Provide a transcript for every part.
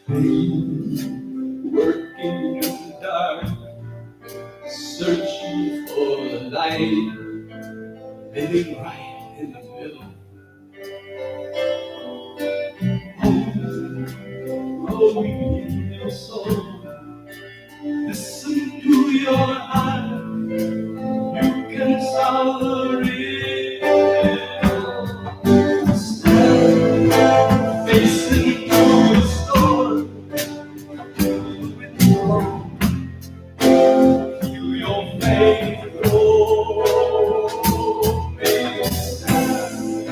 Faith working in the dark, searching for the light, living right in the middle. Growing your soul. Listen to your heart. You can solve the riddle. Stand facing through the storm. With hope, feel your faith grow. Stand,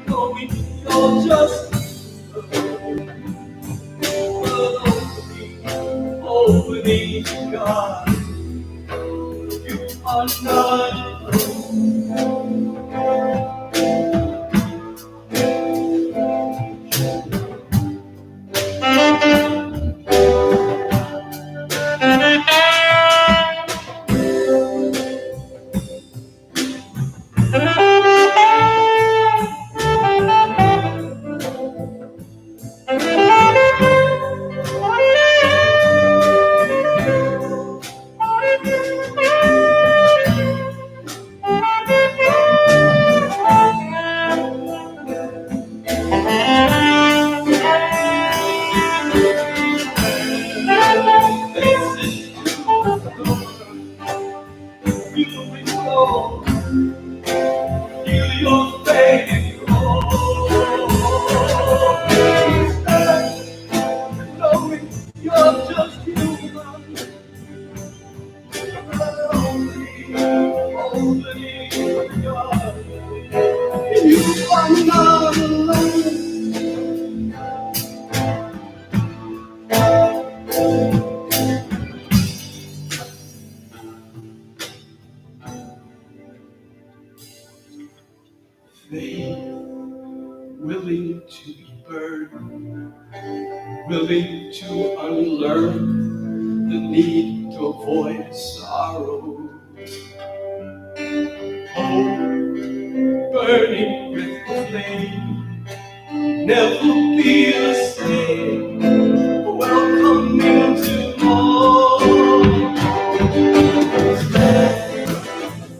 knowing you're just opening God. You are not feel your faith grow. Knowing you're just human, opening God. You are not alone. Faith, willing to be burdened, willing to unlearn the need to avoid sorrow. Hope, burning with the flame, never be the same. Welcome into more.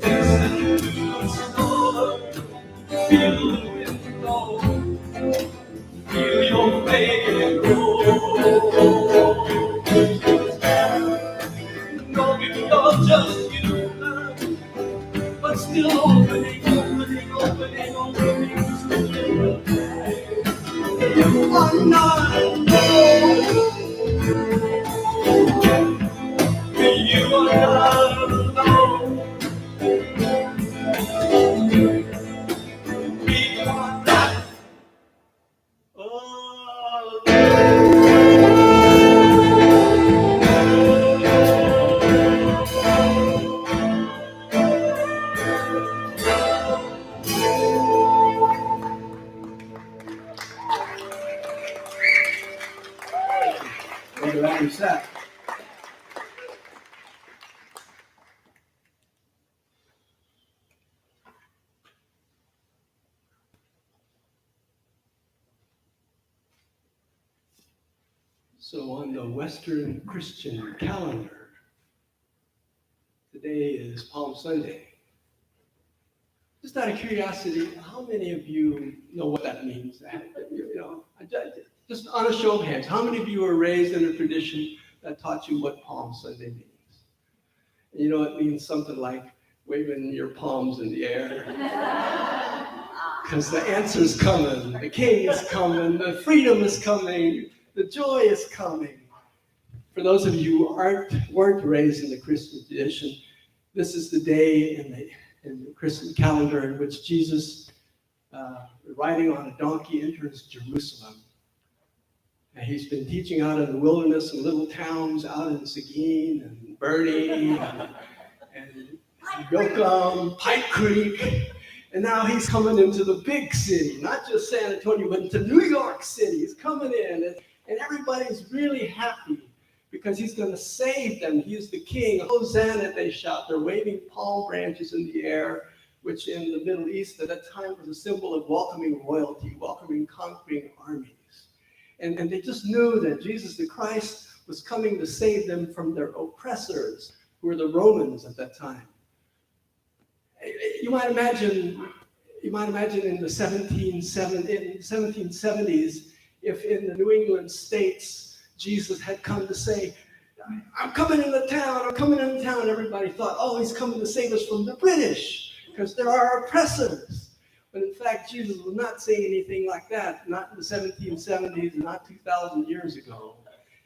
Listen to the storm, feel the wind blow, feel your faith grow. Knowing you're just human, but still opening to the you are not alone. You are not alone. We are not alone. So on the Western Christian calendar, today is Palm Sunday. Just out of curiosity, how many of you know what that means? Just on a show of hands, how many of you were raised in a tradition that taught you what Palm Sunday means? And you know, it means something like waving your palms in the air. Because the answer's coming, the king is coming, the freedom is coming, the joy is coming. For those of you who weren't raised in the Christian tradition, this is the day in the Christian calendar in which Jesus, riding on a donkey, enters Jerusalem. And he's been teaching out in the wilderness in little towns out in Seguin and Bernie and Yoakum, Pike Creek. And now he's coming into the big city, not just San Antonio, but into New York City. He's coming in, and everybody's really happy because he's going to save them. He's the king. Hosanna, they shout. They're waving palm branches in the air, which in the Middle East at that time was a symbol of welcoming royalty, welcoming conquering armies. And they just knew that Jesus the Christ was coming to save them from their oppressors, who were the Romans at that time. You might imagine in the 1770s, if in the New England states, Jesus had come to say, I'm coming into town, everybody thought, oh, he's coming to save us from the British, because they're our oppressors. But in fact, Jesus was not saying anything like that, not in the 1770s, not 2,000 years ago.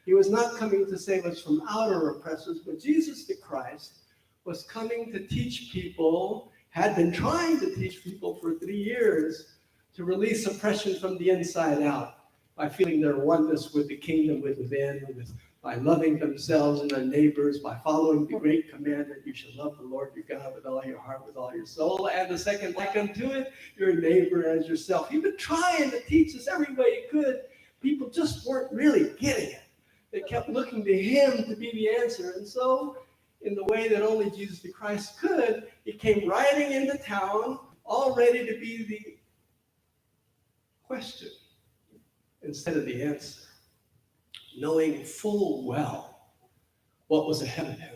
He was not coming to save us from outer oppressors, but Jesus the Christ was coming to teach people, had been trying to teach people for 3 years, to release oppression from the inside out by feeling their oneness with the kingdom within, by loving themselves and their neighbors, by following the great command that you should love the Lord your God with all your heart, with all your soul, and the second like unto it, your neighbor as yourself. He'd been trying to teach us every way he could. People just weren't really getting it. They kept looking to him to be the answer. And so, in the way that only Jesus the Christ could, he came riding into town, all ready to be the question instead of the answer, knowing full well what was ahead of him,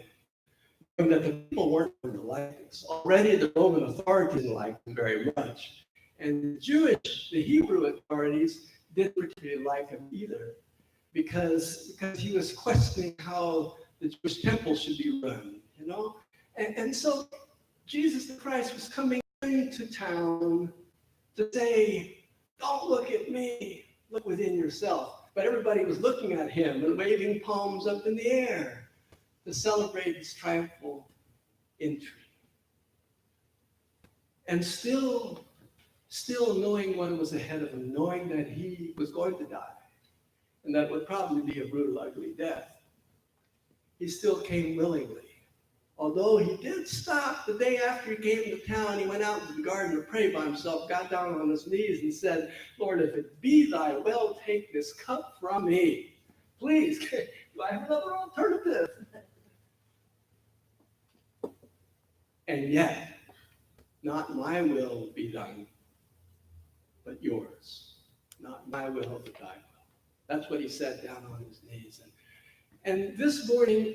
knowing that the people weren't going to like this. Already the Roman authorities didn't like him very much, and the Hebrew authorities didn't particularly like him either, because he was questioning how the Jewish temple should be run, And so Jesus the Christ was coming into town to say, don't look at me, look within yourself. But everybody was looking at him and waving palms up in the air to celebrate his triumphal entry. And still knowing what was ahead of him, knowing that he was going to die, and that would probably be a brutal, ugly death, he still came willingly. Although he did stop the day after he came to town, he went out into the garden to pray by himself, got down on his knees and said, Lord, if it be thy will, take this cup from me. Please, do I have another alternative? And yet, not my will be done, but yours. Not my will, but thy will. That's what he said down on his knees. And this morning,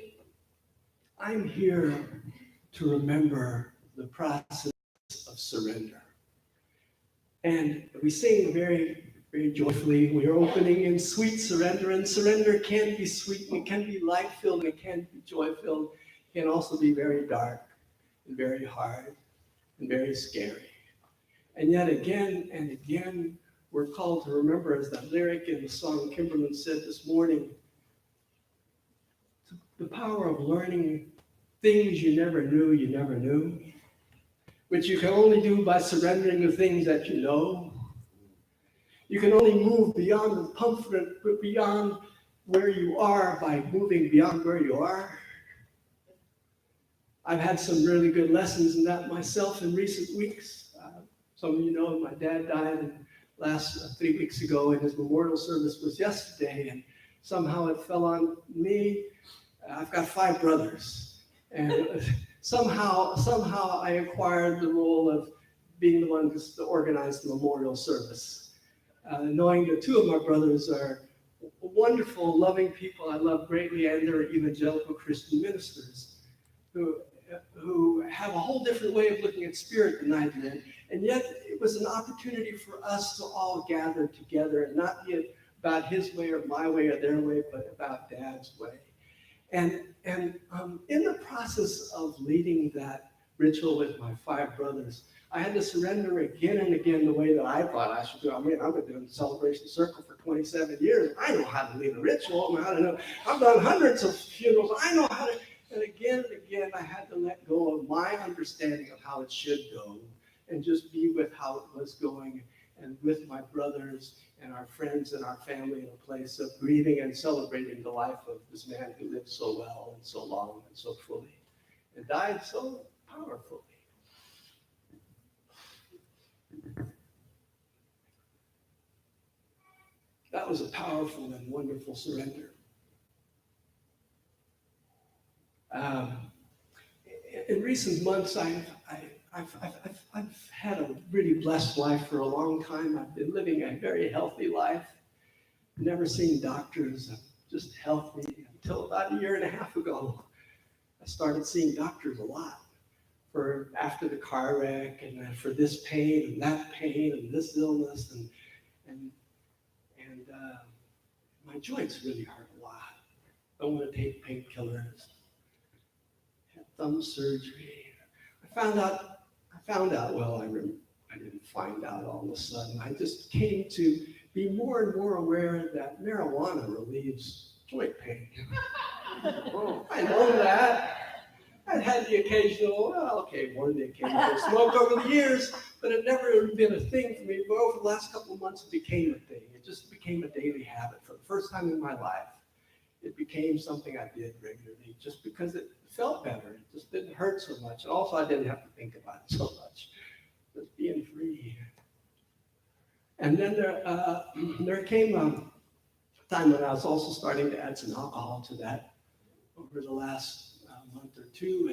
I'm here to remember the process of surrender. And we sing very, very joyfully. We are opening in sweet surrender, and surrender can be sweet, and it can be light-filled, and it can be joy-filled. It can also be very dark and very hard and very scary. And yet again and again, we're called to remember, as that lyric in the song Kimberlyn said this morning, the power of learning things you never knew, which you can only do by surrendering the things that you know. You can only move beyond the comfort, beyond where you are, by moving beyond where you are. I've had some really good lessons in that myself in recent weeks. Some of you know my dad died last 3 weeks ago, and his memorial service was yesterday, and somehow it fell on me. I've got 5 brothers, and somehow I acquired the role of being the one to organize the memorial service. Knowing that 2 of my brothers are wonderful, loving people I love greatly, and they're evangelical Christian ministers who have a whole different way of looking at spirit than I did. And yet it was an opportunity for us to all gather together and not be about his way or my way or their way, but about Dad's way. And in the process of leading that ritual with my 5 brothers, I had to surrender again and again the way that I thought I should do. I mean, I've been doing the Celebration Circle for 27 years. I know how to lead a ritual. I've done hundreds of funerals. I know how to. And again, I had to let go of my understanding of how it should go and just be with how it was going and with my brothers and our friends and our family in a place of grieving and celebrating the life of this man who lived so well and so long and so fully and died so powerfully. That was a powerful and wonderful surrender. In recent months, I've had a really blessed life for a long time. I've been living a very healthy life. never seen doctors. I'm just healthy until about 1.5 years ago. I started seeing doctors a lot for after the car wreck and for this pain and that pain and this illness and my joints really hurt a lot. Don't want to take painkillers. Had thumb surgery. I found out. Well, I didn't find out all of a sudden. I just came to be more and more aware that marijuana relieves joint pain. Oh, I know that. I'd had the occasional, more than the occasional smoke over the years, but it never been a thing for me. But over the last couple of months, it became a thing. It just became a daily habit. For the first time in my life, it became something I did regularly just because it felt better. It just didn't hurt so much. And also, I didn't have to think about it so much. Just being free. And then there came a time when I was also starting to add some alcohol to that over the last month or two.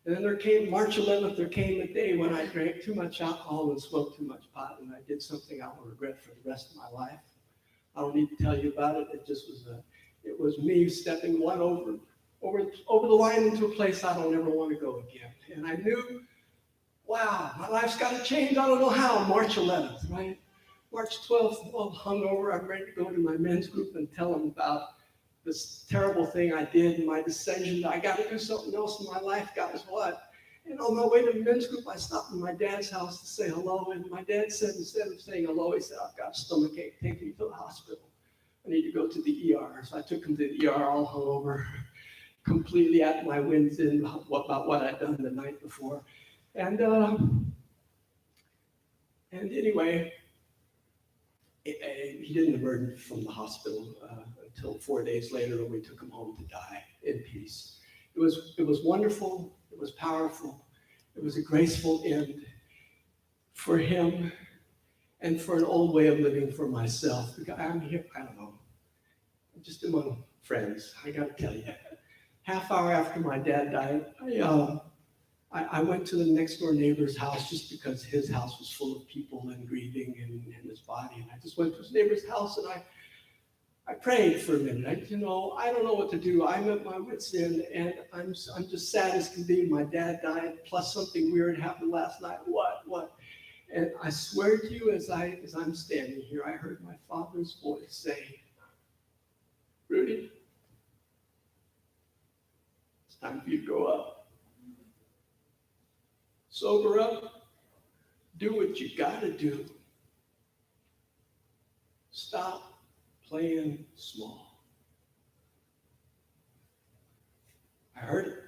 And then there came March 11th, there came a day when I drank too much alcohol and smoked too much pot, and I did something I will regret for the rest of my life. I don't need to tell you about it. It was me stepping one over the line into a place I don't ever want to go again. And I knew, wow, my life's got to change. I don't know how. March 11th, right? March 12th, well, hungover, I'm ready to go to my men's group and tell them about this terrible thing I did and my decision that I got to do something else in my life, guys, what? And on my way to the men's group, I stopped in my dad's house to say hello, and my dad said, instead of saying hello, he said, I've got a stomachache, take me to the hospital. I need to go to the ER. So I took him to the ER all hungover, completely at my wits end about what I'd done the night before. And anyway, he didn't emerge from the hospital until 4 days later when we took him home to die in peace. It was wonderful. It was powerful. It was a graceful end for him and for an old way of living for myself. I'm here, I don't know, just among friends. I got to tell you, half hour after my dad died, I went to the next door neighbor's house just because his house was full of people and grieving and his body. And I just went to his neighbor's house and I prayed for a minute. I don't know what to do. I'm at my wit's end and I'm just sad as can be. My dad died, plus something weird happened last night. What? And I swear to you, as I'm standing here, I heard my father's voice say, Rudy, it's time for you to grow up. Sober up, do what you gotta do. Stop playing small. I heard it.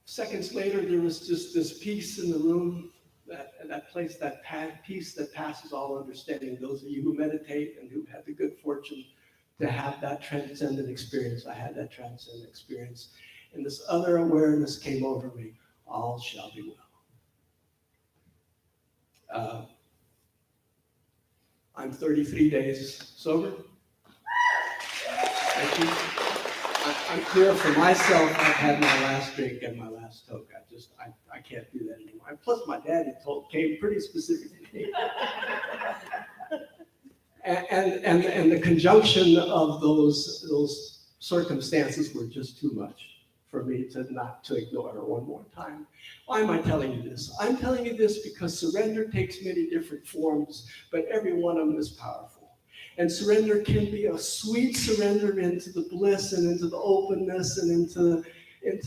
Seconds later, there was just this peace in the room, that place, that peace that passes all understanding. Those of you who meditate and who had the good fortune to have that transcendent experience, I had that transcendent experience. And this other awareness came over me. All shall be well. I'm 33 days sober. Thank you. I'm clear for myself. I've had my last drink and my last toke. I can't do that anymore. Plus, my daddy came pretty specifically. and the conjunction of those circumstances were just too much for me to ignore one more time. Why am I telling you this? I'm telling you this because surrender takes many different forms, but every one of them is powerful. And surrender can be a sweet surrender into the bliss and into the openness and into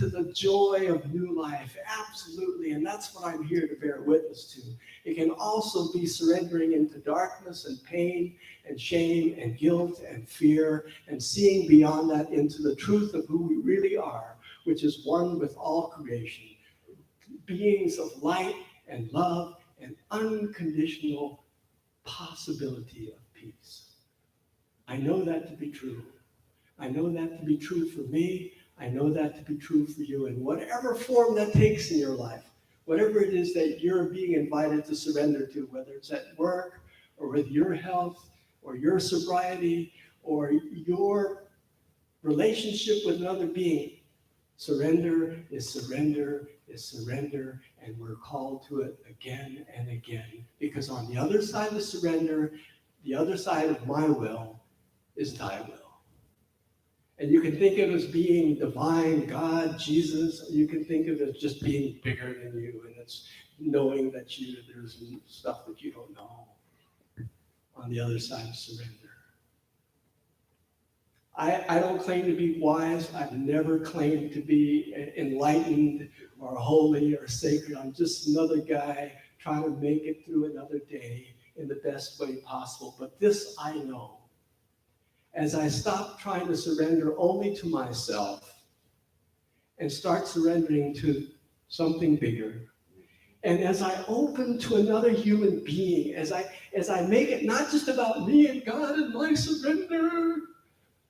the joy of new life. Absolutely. And that's what I'm here to bear witness to. It can also be surrendering into darkness and pain and shame and guilt and fear and seeing beyond that into the truth of who we really are, which is one with all creation, beings of light and love and unconditional possibility of peace. I know that to be true. I know that to be true for me. I know that to be true for you in whatever form that takes in your life, whatever it is that you're being invited to surrender to, whether it's at work or with your health or your sobriety or your relationship with another being. Surrender is surrender is surrender, and we're called to it again and again. Because on the other side of surrender, the other side of my will is thy will. And you can think of it as being divine, God, Jesus, or you can think of it as just being bigger than you, and it's knowing that there's stuff that you don't know on the other side of surrender. I don't claim to be wise. I've never claimed to be enlightened or holy or sacred. I'm just another guy trying to make it through another day in the best way possible. But this I know. As I stop trying to surrender only to myself and start surrendering to something bigger, and as I open to another human being, as I make it not just about me and God and my surrender,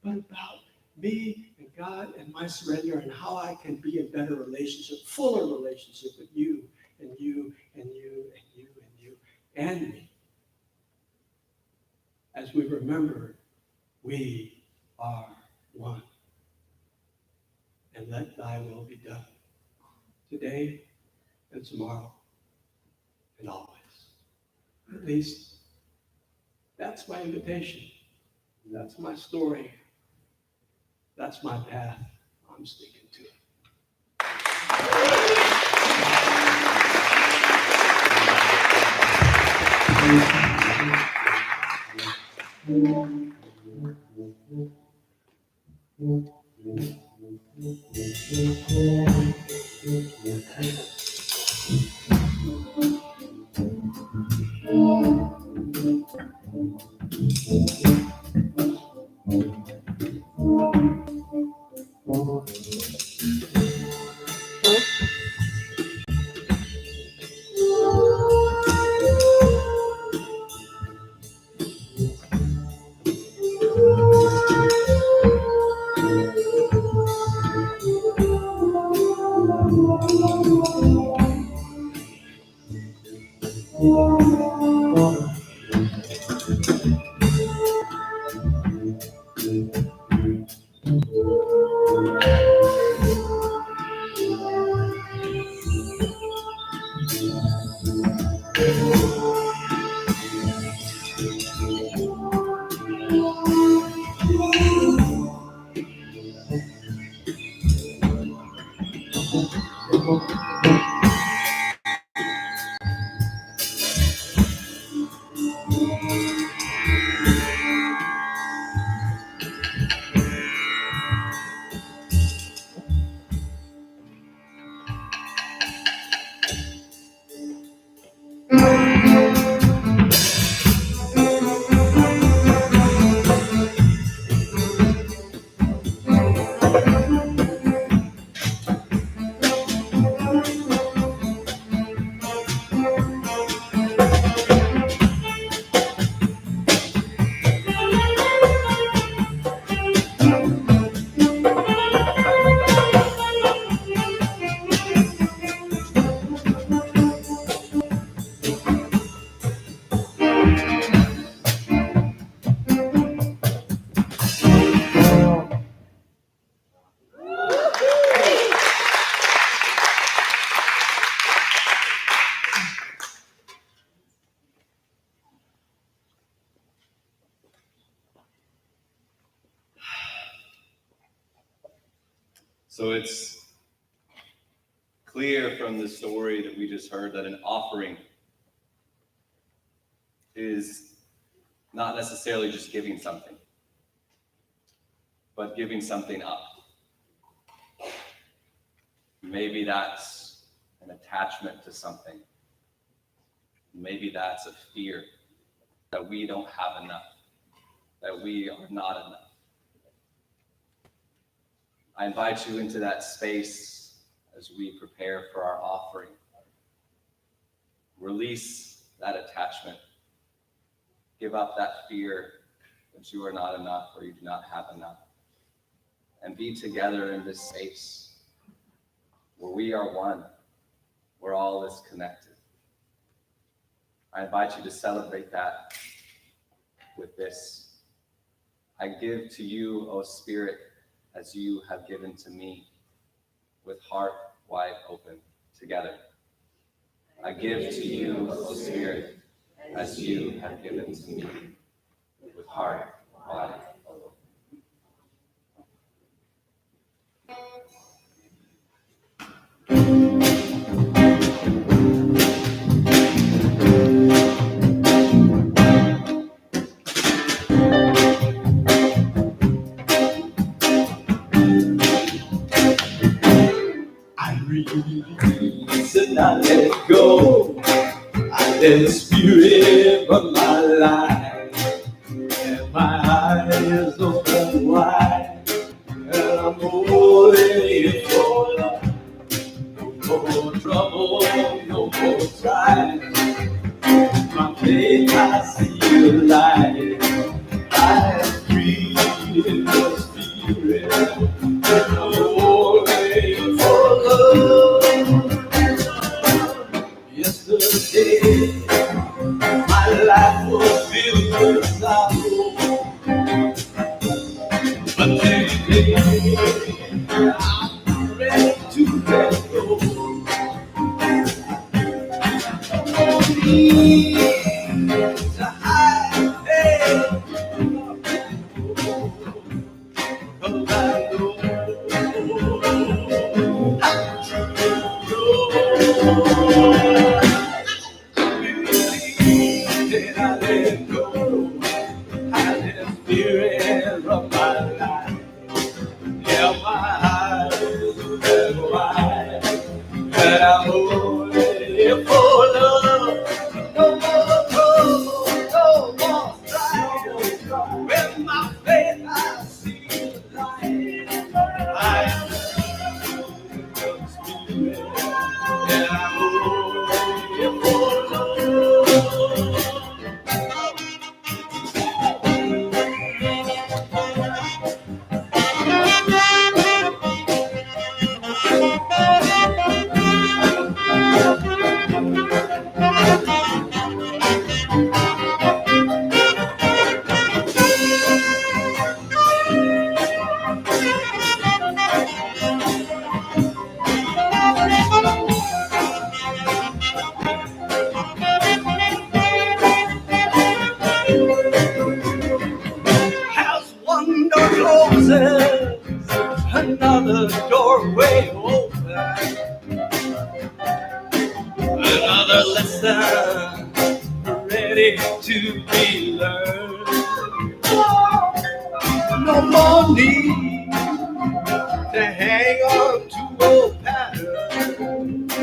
but about me and God and my surrender and how I can be in better relationship, fuller relationship with you and you and you and you and you and me. As we remember, we are one. And let thy will be done today and tomorrow and always. At least that's my invitation. That's my story. That's my path. I'm sticking to it. So it's clear from the story that we just heard that an offering is not necessarily just giving something, but giving something up. Maybe that's an attachment to something. Maybe that's a fear that we don't have enough, that we are not enough. I invite you into that space as we prepare for our offering. Release that attachment. Give up that fear that you are not enough or you do not have enough. And be together in this space where we are one, where all is connected. I invite you to celebrate that with this. I give to you, O Spirit, as you have given to me, with heart wide open, together. I give to you, O Spirit, as you have given to me, heart, body, alone. I release and I let go. I let the spirit run my life, and my eyes open wide, and I'm holding for love. No more trouble, no more strife. My faith, I see the light. I am free in the spirit, and I'm holding for love. Yesterday, my life was filled with sorrow, but today I'm ready to let go. No need to hide, hey, 'cause I know how did I let go? I let the spirit of my life. Yeah, my eyes are wide, and I'm holding for love. No more trouble, no more strife. With my faith, I see the light. I am the spirit, and I'm holding for love. As one door closes, another doorway opens. Another lesson ready to be learned. No more need to hang on to old patterns.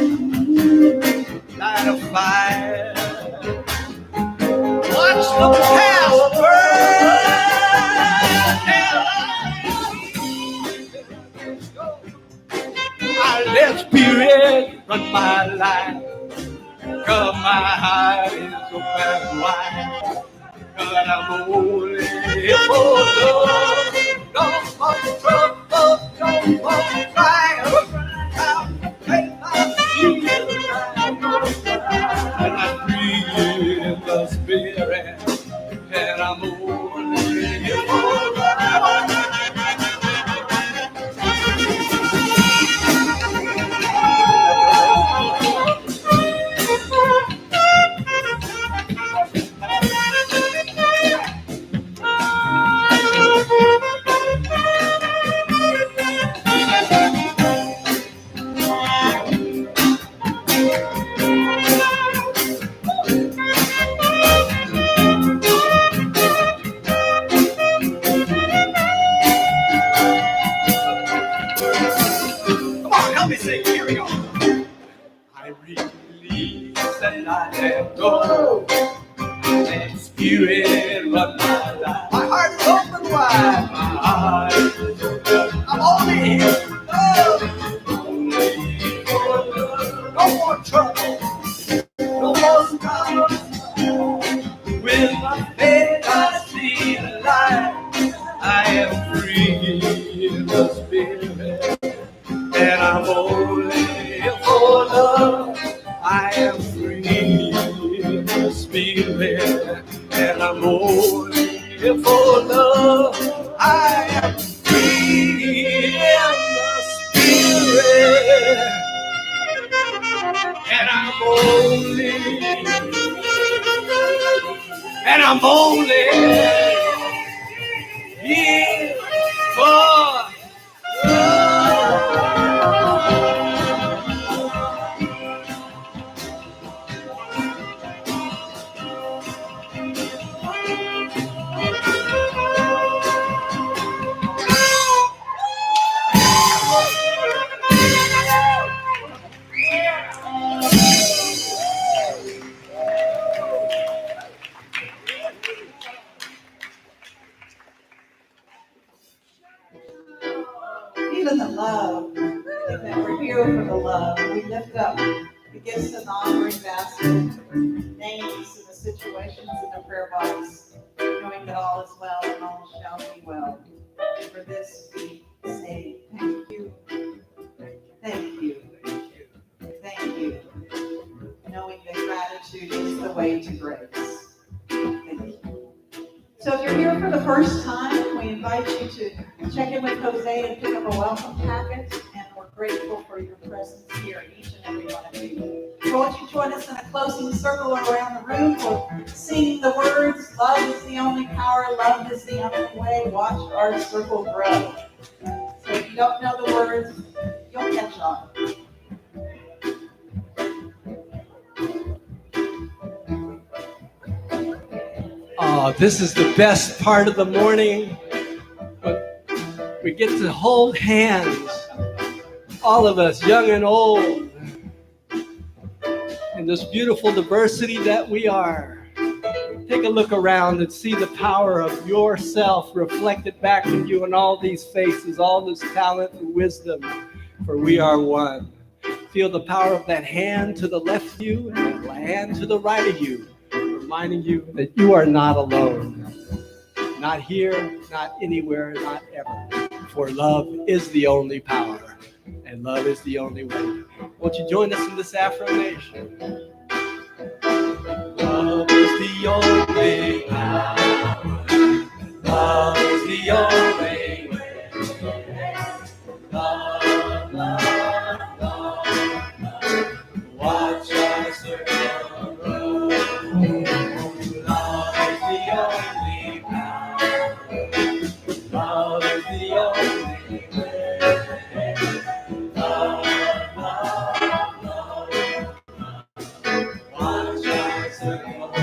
Light a fire, watch the past burn. I let spirit run my life, 'cause my heart is open wide. 'Cause I'm only for love. No more trouble, no more trial. I'll take my feet and I'm free in the spirit, and I'm only for love. Come on, help me sing. Here we go. I release and I let go. Let spirit run my life. My heart is open wide. My heart is open. I'm only here for love. Only for love. No more trouble. No more struggles. With my faith, I see the light. I am free in the spirit, and I'm only for love. I am free in the spirit, and I'm only for love. I am free in the spirit, and I'm only Even the love, that we're here for the love. We lift up the gifts and offering basket, names and the situations in the prayer box, knowing that all is well and all shall be well. For this we say thank you, thank you, thank you. Knowing that gratitude is the way to grace. Thank you. So if you're here for the first time, we invite you to check in with Jose and pick up a welcome packet, and we're grateful for your presence here, each and every one of you. So won't you join us in a closing circle around the room? We'll sing the words, love is the only power, love is the only way, watch our circle grow. So if you don't know the words, you'll catch on. Oh, this is the best part of the morning. When we get to hold hands, all of us, young and old, in this beautiful diversity that we are. Take a look around and see the power of yourself reflected back in you in all these faces, all this talent and wisdom, for we are one. Feel the power of that hand to the left of you and the hand to the right of you, reminding you that you are not alone. Not here, not anywhere, not ever. For love is the only power, and love is the only way. Won't you join us in this affirmation? Love is the only power. Love is the only way. Love, love, love, love. Watch us circle grow. Love is the only power. Love is the only way. Love, love, love. Watch us circle grow.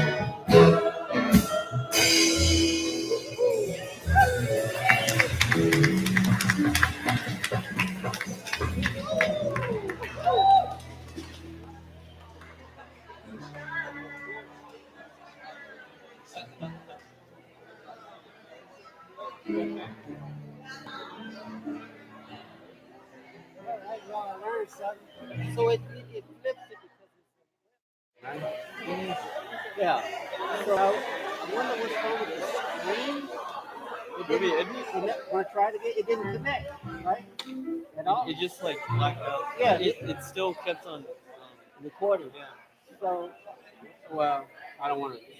So it flips it because it's yeah. So I wonder what's wrong with the screen. We're trying to get it didn't connect, right? At all. It just like blacked out. Yeah, It still kept on. recording. Yeah. So well, I don't want to.